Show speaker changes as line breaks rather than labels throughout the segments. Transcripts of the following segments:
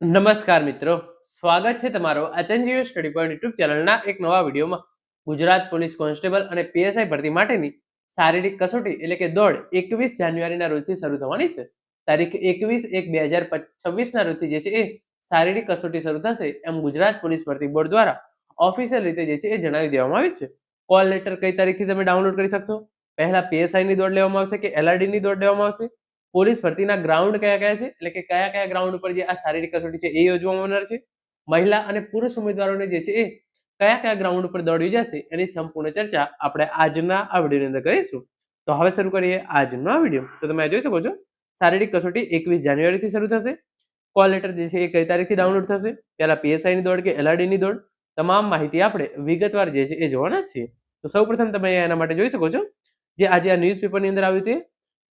નમસ્કાર મિત્રો, સ્વાગત છે તમારો આચંજીવ સ્ટડી પોઈન્ટ યુટ્યુબ ચેનલના એક નવા વિડીયોમાં. ગુજરાત પોલીસ કોન્સ્ટેબલ અને પીએસઆઈ ભરતી માટેની શારીરિક કસોટી એટલે કે દોડ 21 જાન્યુઆરીના રોજથી શરૂ થવાની છે. તારીખ 21/1/2026ના રોજથી જે છે એ શારીરિક કસોટી શરૂ થશે એમ ગુજરાત પોલીસ ભરતી બોર્ડ દ્વારા ઓફિશિયલ રીતે જે છે એ જણાવી દેવામાં આવ્યું છે. કોલ લેટર કઈ તારીખથી તમે ડાઉનલોડ કરી શકશો? પહેલા પીએસઆઈની દોડ લેવામાં આવશે કે એલઆરડીની દોડ લેવામાં આવશે? પોલીસ ભરતીના ગ્રાઉન્ડ કયા કયા છે એટલે કે કયા કયા ગ્રાઉન્ડ ઉપર જે આ શારીરિક કસોટી છે એ યોજવામાં આવનાર છે? મહિલા અને પુરુષ ઉમેદવારોને જે છે એ કયા કયા ગ્રાઉન્ડ ઉપર દોડ યોજાશે એની સંપૂર્ણ ચર્ચા આપણે આજના આ વિડીયોની અંદર કરીશું. તો હવે શરૂ કરીએ આજનો આ વિડીયો. તો તમે જોઈ શકો છો શારીરિક કસોટી 21 જાન્યુઆરીથી શરૂ થશે. કોલ લેટર જે છે એ કઈ તારીખથી ડાઉનલોડ થશે? પહેલા પીએસઆઈની દોડ કે એલઆરડીની દોડ, તમામ માહિતી આપણે વિગતવાર જે છે એ જોવાના છીએ. તો સૌપ્રથમ તમે એના માટે જોઈ શકો છો જે આજે આ ન્યૂઝપેપરની અંદર આવ્યું છે.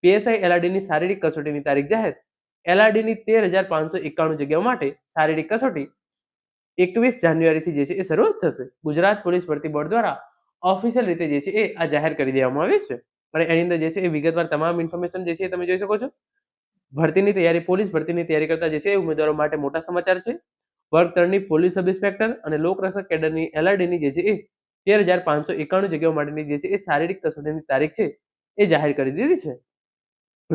પીએસઆઈ એલઆરડીની શારીરિક કસોટીની તારીખ જાહેર. એલઆરડીની 13,591 જગ્યાઓ માટે શારીરિક કસોટી 21 જાન્યુઆરીથી જે છે એ શરૂઆત થશે. ગુજરાત પોલીસ ભરતી બોર્ડ દ્વારા ઓફિશિયલ રીતે જે છે એ આ જાહેર કરી દેવામાં આવ્યું છે અને એની અંદર જે છે એ વિગતવાર તમામ ઇન્ફોર્મેશન જે છે એ તમે જોઈ શકો છો. ભરતીની તૈયારી, પોલીસ ભરતીની તૈયારી કરતા જે છે એ ઉમેદવારો માટે મોટા સમાચાર છે. વર્ગ 3ની પોલીસ સબ ઇન્સ્પેક્ટર અને લોકરક્ષક કેડરની એલઆરડીની જે છે એ 13,591 જગ્યાઓ માટેની જે છે એ શારીરિક કસોટીની તારીખ છે એ જાહેર કરી દીધી છે.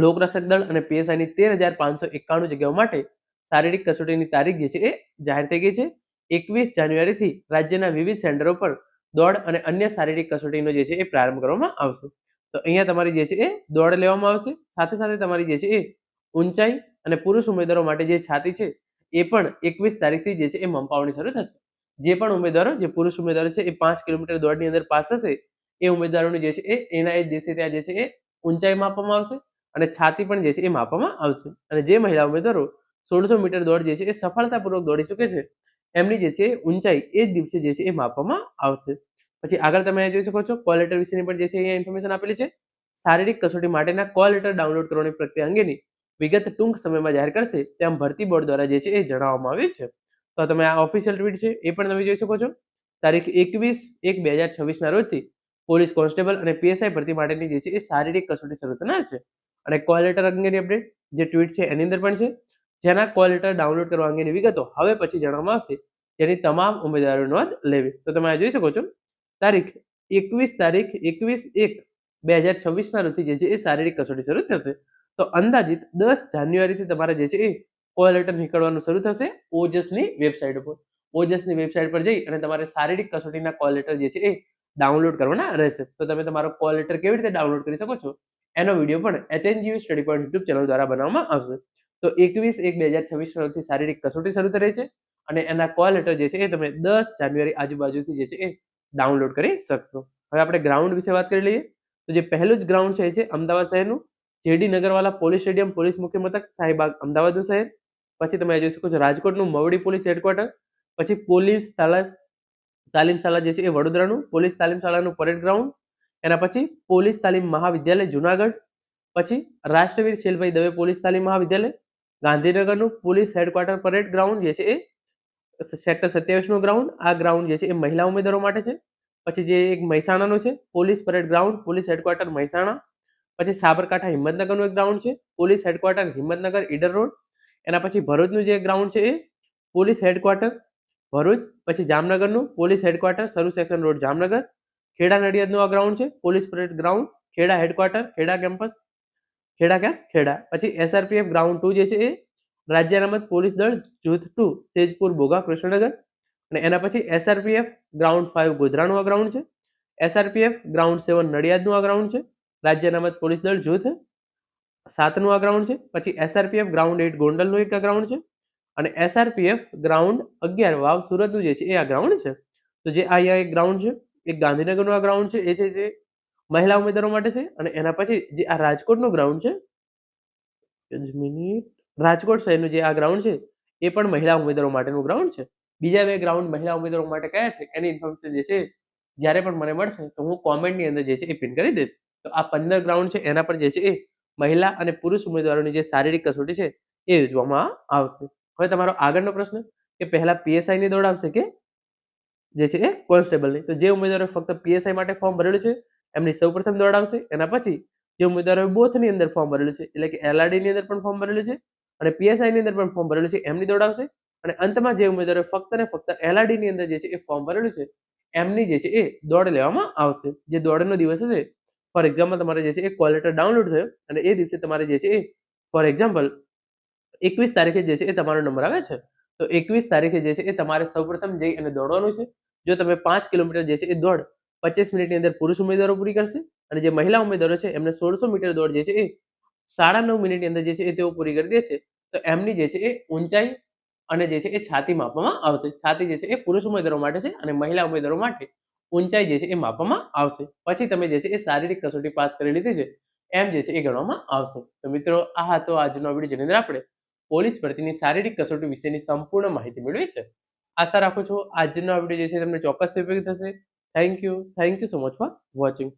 લોકરક્ષક દળ અને પીએસઆઈની 13,591 જગ્યાઓ માટે શારીરિક કસોટીની તારીખ જે છે એ જાહેર થઈ ગઈ છે. 21 જાન્યુઆરીથી રાજ્યના વિવિધ સેન્ટરો પર દોડ અને અન્ય શારીરિક કસોટીનો જે છે એ પ્રારંભ કરવામાં આવશે. તો અહીંયા તમારી જે છે એ દોડ લેવામાં આવશે. સાથે સાથે તમારી જે છે એ ઊંચાઈ અને પુરુષ ઉમેદવારો માટે જે છાતી છે એ પણ 21 તારીખથી જે છે એ મંપાવવાની શરૂ થશે. જે પણ ઉમેદવારો, જે પુરુષ ઉમેદવારો છે એ 5 કિલોમીટર દોડની અંદર પાસ થશે એ ઉમેદવારોની જે છે એ એના જે છે ત્યાં જે છે એ ઊંચાઈ માપવામાં આવશે અને છાતી પણ જે છે એ માપવામાં આવશે. અને જે મહિલા ઉમેદવારો 1600 મીટર દોડ જે છે એ સફળતાપૂર્વક દોડી ચૂકે છે એમની જે છે ઊંચાઈ એ જ દિવસે જે છે એ માપવામાં આવશે. પછી આગળ તમે જોઈ શકો છો કોલ લેટર વિશેની પણ જે છે અહીંયા ઇન્ફોર્મેશન આપેલી છે. શારીરિક કસોટી માટેના કોલ લેટર ડાઉનલોડ કરવાની પ્રક્રિયા અંગેની વિગત ટૂંક સમયમાં જાહેર કરશે તેમ ભરતી બોર્ડ દ્વારા જે છે એ જણાવવામાં આવ્યું છે. તો તમે આ ઓફિશિયલ ટ્વીટ છે એ પણ તમે જોઈ શકો છો. તારીખ 21/1/2026ના રોજથી પોલીસ કોન્સ્ટેબલ અને પીએસઆઈ ભરતી માટેની જે છે એ શારીરિક કસોટી શરૂ થનાર છે. અને કોલ લેટર અંગેની અપડેટ જે ટ્વીટ છે એની અંદર પણ છે, જેના કોલ લેટર ડાઉનલોડ કરવા અંગેની વિગતો હવે પછી જણાવવામાં આવશે, જેની તમામ ઉમેદવારો નોંધ લેવી. તો તમે આ જોઈ શકો છો તારીખ 21/1/2026ના રોજથી જે છે એ શારીરિક કસોટી શરૂ થશે. તો અંદાજિત 10 જાન્યુઆરીથી તમારે જે છે એ કોલ લેટર નીકળવાનું શરૂ થશે ઓજસની વેબસાઇટ ઉપર. ઓજસની વેબસાઇટ પર જઈ અને તમારે શારીરિક કસોટીના કોલ લેટર જે છે એ ડાઉનલોડ કરવાના રહેશે. તો તમે તમારો કોલ લેટર કેવી રીતે ડાઉનલોડ કરી શકો છો એનો વિડીયો પણ HNGU study point YouTube channel દ્વારા બનાવવામાં આવશે. તો 21/1/2026 રોજથી શારીરિક કસોટી શરૂ થઈ રહી છે અને એના કોલ લેટર જે છે એ તમે 10 જાન્યુઆરી આજુબાજુથી જે છે એ ડાઉનલોડ કરી શકશો. હવે આપણે ગ્રાઉન્ડ વિશે વાત કરી લઈએ. તો જે પહેલું જ ગ્રાઉન્ડ છે એ છે અમદાવાદ શહેરનું JD Nagarwala police stadium, police મુખ્ય મથક, શાહીબાગ, અમદાવાદનું શહેર. પછી તમે જોઈ શકો છો રાજકોટનું મવડી પોલીસ હેડક્વાર્ટર. પછી પોલીસ તાલીમ શાળા જે છે એ વડોદરાનું પોલીસ તાલીમ શાળાનું પરેડ ગ્રાઉન્ડ. એના પછી પોલીસ તાલીમ મહાવિદ્યાલય જુનાગઢ. પછી રાષ્ટ્રવીર શૈલભાઈ દવે પોલીસ તાલીમ મહાવિદ્યાલય ગાંધીનગરનું પોલીસ હેડક્વાર્ટર પરેડ ગ્રાઉન્ડ જે છે એ સેક્ટર 27નું ગ્રાઉન્ડ. આ ગ્રાઉન્ડ જે છે એ મહિલા ઉમેદવારો માટે છે. પછી જે એક મહેસાણાનું છે police parade ground, police headquarter Mehsana. પછી સાબરકાંઠા હિંમતનગરનું એક ગ્રાઉન્ડ છે police headquarter Himmatnagar Idar road. એના પછી ભરૂચનું જે ગ્રાઉન્ડ છે એ પોલીસ હેડક્વાર્ટર ભરૂચ. પછી જામનગરનું police headquarter Saru section road Jamnagar. Kheda નડિયાદનું આ ગ્રાઉન્ડ છે police parade ground Kheda headquarter Kheda campus Kheda. પછી એસઆરપીએફ ગ્રાઉન્ડ 2 જે છે એ રાજ્ય અનામત પોલીસ દળ જૂથ 2 તેજપુર બોગા કૃષ્ણનગર. અને એના પછી એસઆરપીએફ ગ્રાઉન્ડ 5 ગોધરાનું આ ગ્રાઉન્ડ છે. એસઆરપીએફ ગ્રાઉન્ડ 7 નડિયાદનું આ ગ્રાઉન્ડ છે રાજ્ય અનામત પોલીસ દળ જૂથ 7નું આ ગ્રાઉન્ડ છે. પછી એસઆરપીએફ ગ્રાઉન્ડ 8 ગોંડલનું એક ગ્રાઉન્ડ છે. અને એસઆરપીએફ ગ્રાઉન્ડ 11 વાવ સુરતનું જે છે એ આ ગ્રાઉન્ડ છે. તો જે અહીંયા એક ગ્રાઉન્ડ છે એક ગાંધીનગરનું આ ગ્રાઉન્ડ છે એ છે જે મહિલા ઉમેદવારો માટે છે. અને એના પછી જે આ રાજકોટનું ગ્રાઉન્ડ છે રાજકોટ શહેરનું જે આ ગ્રાઉન્ડ છે એ પણ મહિલા ઉમેદવારો માટેનું ગ્રાઉન્ડ છે. બીજા બે ગ્રાઉન્ડ મહિલા ઉમેદવારો માટે કયા છે એની ઇન્ફોર્મેશન જે છે જ્યારે પણ મને મળશે તો હું કોમેન્ટની અંદર જે છે એ પિન કરી દઈશ. તો આ 15 ગ્રાઉન્ડ છે એના પર જે છે એ મહિલા અને પુરુષ ઉમેદવારોની જે શારીરિક કસોટી છે એ યોજવામાં આવશે. હવે તમારો આગળનો પ્રશ્ન કે પહેલા પીએસઆઈની દોડ આવશે કે જે છે એ કોન્સ્ટેબલની? તો જે ઉમેદવારો ફક્ત પીએસઆઈ માટે ફોર્મ ભરેલું છે એમની સૌપ્રથમ દોડ આવશે. એના પછી જે ઉમેદવારોએ બોથની અંદર ફોર્મ ભરેલું છે એટલે કે એલઆરડીની અંદર પણ ફોર્મ ભરેલું છે અને પીએસઆઈની અંદર પણ ફોર્મ ભરેલું છે એમની દોડ આવશે. અને અંતમાં જે ઉમેદવારોએ ફક્ત ને ફક્ત LRD ની અંદર જે છે એ ફોર્મ ભરેલું છે એમની જે છે એ દોડ લેવામાં આવશે. જે દોડનો દિવસ હશે, ફોર એક્ઝામ્પલ તમારે જે છે એ કોલ લેટર ડાઉનલોડ થયો અને એ દિવસે તમારે જે છે એ ફોર એક્ઝામ્પલ 21 તારીખે જે છે એ તમારો નંબર આવે છે. તો 21 તારીખે જે છે એ તમારે સૌપ્રથમ જઈ અને દોડવાનું છે. જો તમે 5 કિલોમીટર જે છે એ દોડ 25 મિનિટની અંદર પુરુષ ઉમેદવારો પૂરી કરશે અને જે મહિલા ઉમેદવારો છે એમને 1600 મીટર દોડ જે છે એ 9.5 મિનિટની અંદર જે છે એ તેઓ પૂરી કરી દે છે. તો એમની જે છે એ ઊંચાઈ અને જે છે એ છાતી માપવામાં આવશે. છાતી જે છે એ પુરુષ ઉમેદવારો માટે છે અને મહિલા ઉમેદવારો માટે ઊંચાઈ જે છે એ માપવામાં આવશે. પછી તમે જે છે એ શારીરિક કસોટી પાસ કરી લીધી છે એમ જે છે એ ગણવામાં આવશે. તો મિત્રો આ હતો આજનો વિડીયો જેની અંદર આપણે પોલીસ ભરતીની શારીરિક કસોટી વિશેની સંપૂર્ણ માહિતી મેળવી છે. આશા રાખું છું આજનો વિડીયો જે છે તમને ચોક્કસથી ઉપયોગી થશે. Thank you so much for watching.